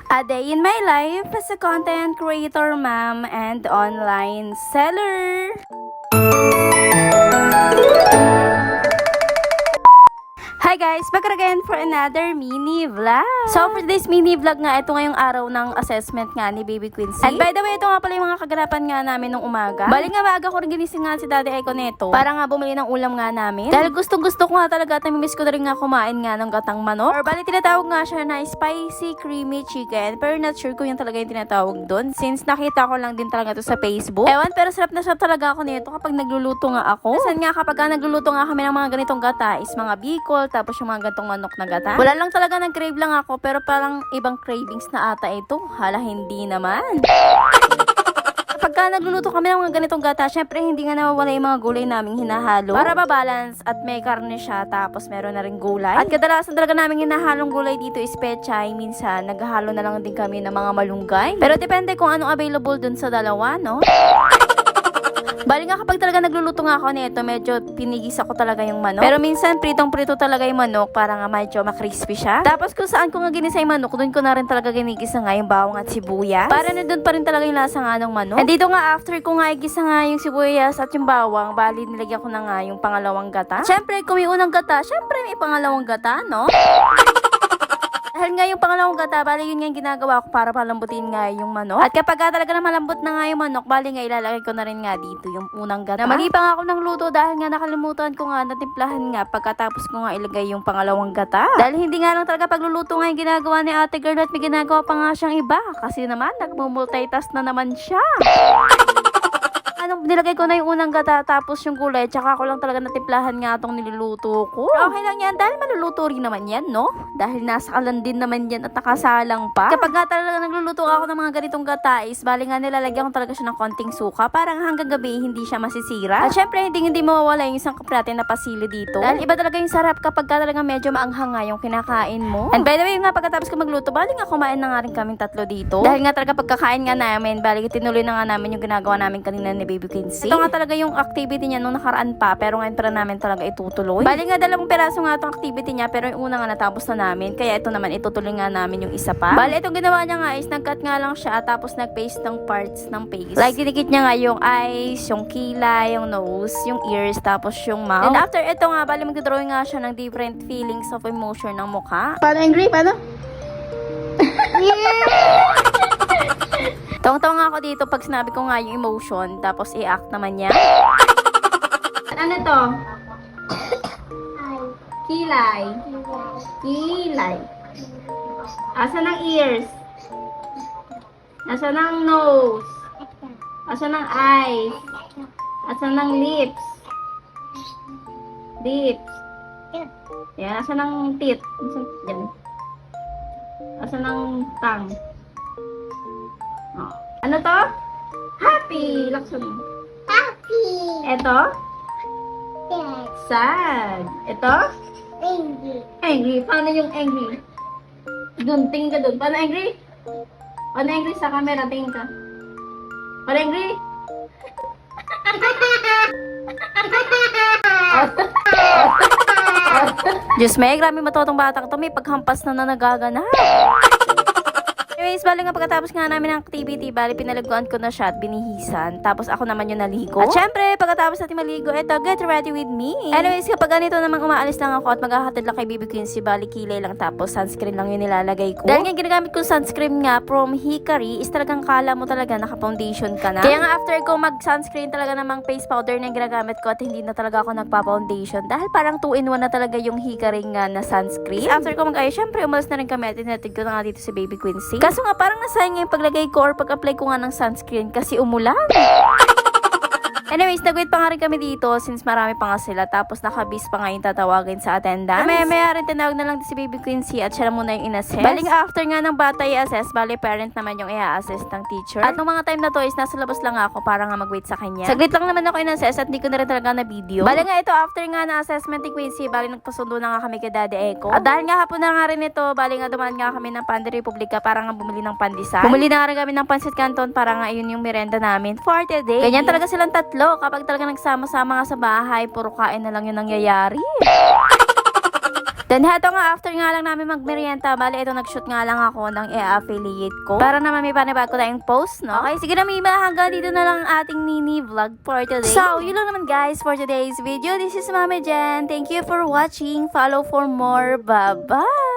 A day in my life as a content creator, ma'am, and online seller. Hi guys! Back again for another mini vlog. So for today's mini vlog nga, ito ngayong araw ng assessment nga ni Baby Quincy. And by the way, ito nga pala yung mga kaganapan nga namin nung umaga. Bali nga maaga ko rin ginising nga si Daddy Eco neto para nga bumili ng ulam nga namin. Dahil gustong-gusto ko nga talaga at namimiss ko na rin nga kumain nga ng gatang manok. Or bali tinatawag nga siya na spicy creamy chicken. Pero not sure kung yung talaga yung tinatawag doon. Since nakita ko lang din talaga to sa Facebook. Ewan, pero sarap na sarap talaga ako neto kapag nagluluto nga ako. Minsan nga kapag nagluluto nga kami ng mga ganitong gata is mga bicol, tapos yung mga gantong manok na gata. Wala lang talaga, nag-crave lang ako, pero parang ibang cravings na ata ito. Hala, hindi naman. Pagka nagluluto kami ng mga ganitong gata, syempre hindi nga nawawala yung mga gulay naming hinahalo para ba-balance at may karne siya, tapos meron na rin gulay. At kadalasan talaga naming hinahalong gulay dito is pechay. Minsan, naghahalo na lang din kami ng mga malunggay. Pero depende kung anong available dun sa dalawa, no? Bali nga kapag talaga nagluluto nga ako nito, medyo pinigis ako talaga yung manok. Pero minsan pritong-prito talaga yung manok para nga medyo makrispy siya. Tapos kung saan ko nga ginisa yung manok, doon ko na rin talaga ginigisa nga yung bawang at sibuyas. Para na doon pa rin talaga yung lasa nga ng manok. And dito nga after ko nga igisa nga yung sibuyas at yung bawang, bali nilagyan ko na nga yung pangalawang gata. Syempre kung may unang gata, syempre may pangalawang gata, no? Dahil nga yung pangalawang gata, bali yun nga yung ginagawa ko para palambutin nga yung manok. At kapag talaga na malambot na nga yung manok, bali nga ilalagay ko na rin nga dito yung unang gata. Na mali pa nga ako ng luto dahil nga nakalimutan ko nga natimplahan nga pagkatapos ko nga ilagay yung pangalawang gata. Dahil hindi nga lang talaga pagluluto nga yung ginagawa ni Ate Girl at may ginagawa pa nga siyang iba. Kasi naman, nagmumultitask na naman siya. Nilagay ko na yung unang gata tapos yung gulay, tsaka ko lang talaga natimplahan nga itong niluluto ko. Okay lang yan dahil maluluto rin naman yan, no? Dahil nasa kalan din naman yan at nakasalang pa. Kapag nga talaga nagluluto ako ng mga ganitong gata is, bali nga nilalagyan ko talaga siya ng konting suka para hanggang gabi hindi siya masisira. At syempre hindi mawawala yung isang kaprate na pasili dito. Dahil iba talaga yung sarap kapag ka talaga medyo maanghang nga yung kinakain mo. And by the way nga, pagkatapos ko magluto, bali nga kumain na nga rin kaming tatlo dito. Dahil nga talaga pagkakain nga namin, bali tinuloy na nga namin yung ginagawa namin kanina ni Baby Quincy. Ito nga talaga yung activity niya nung nakaraan pa, pero ngayon para namin talaga itutuloy. Bali nga 2 peraso nga itong activity niya, pero yung una nga natapos na namin, kaya ito naman itutuloy nga namin yung isa pa. Bali itong ginawa niya nga is nag-cut nga lang siya, tapos nag-paste ng parts ng face. Like dinikit niya nga yung eyes, yung kilay, yung nose, yung ears, tapos yung mouth. And after ito nga, bali magdodrawing nga siya ng different feelings of emotion ng mukha. Paano angry? Paano? Tawang-tawa nga ako dito pag sinabi ko nga yung emotion, tapos i-act naman niya. Ano to? Kilay. Kilay. Asa ng ears? Asa ng nose? Asa ng eyes? Asa ng lips? Lips. Yan, asa ng teeth? Yan. Asa ng tongue? Oh. Ano to? Happy! Laksan mo. Happy. Eto? Yes. Sad. Ito? Angry. Angry. Paano yung angry? Doon, tingin ka doon. Paano angry? Paano angry sa camera? Tingin ka. Paano angry? Diyos may, grabe matutong batang to, may paghampas na nagaganap. Anyways, bali nga pagkatapos nga namin ng activity, bali pinaliguan ko na siya at binihisan. Tapos ako naman yung naligo. At syempre, pagkatapos natin maligo, eto, get ready with me. Anyways, kapag ganito namang umaalis lang ako at maghahatid lang kay Baby Quincy, bali kilay lang tapos sunscreen lang yung nilalagay ko. Dahil nga ginagamit ko sunscreen nga from Hikari, is talagang kala mo talaga naka-foundation ka na. Kaya nga after ko mag-sunscreen talaga namang face powder na yung ginagamit ko at hindi na talaga ako nagpa-foundation. Dahil parang 2-in-1 na talaga yung Hikari nga na sunscreen. After ko mag-ayos, syempre umalis na rin kami at tinatid ko na nga dito si Baby Quincy. Kaso nga parang nasayang nga yung paglagay ko or pag-apply ko nga ng sunscreen kasi umulan. Anyways, nag-wait pa nga rin kami dito since marami pa nga sila. Tapos nakabis pa nga yung tatawagin sa attendance. Maya rin tinawag na lang si Baby Quincy at siya na muna yung in-assess. Bali nga after nga ng bata i-assess, bali parent naman yung i-assess ng teacher. At nung mga time na to is nasa labas lang ako para nga mag-wait sa kanya. Saglit lang naman ako in-assess at hindi ko na rin talaga na video. Bali nga ito after nga na assessment ni Quincy, bali nagpasundo na nga kami kay Daddy Eco. At dahil nga hapon na nga rin ito, bali nga dumaan nga kami ng Panda Republica para nga bumili ng pandesal. Bumili na nga rin kami ng Pancit Canton para nga yun yung merenda namin for today. Ganyan talaga silang tatlo. Kapag talaga nagsama-sama nga sa bahay, puro kain na lang yung nangyayari. Then heto nga, after nga lang namin magmerienda, bali ito nag-shoot nga lang ako ng i-affiliate ko. Para naman may panibago tayong post, no? Okay, sige na Mima, hanggang dito na lang ang ating mini vlog for today. So, yun lang naman guys for today's video. This is Mami Jen. Thank you for watching. Follow for more. Bye-bye!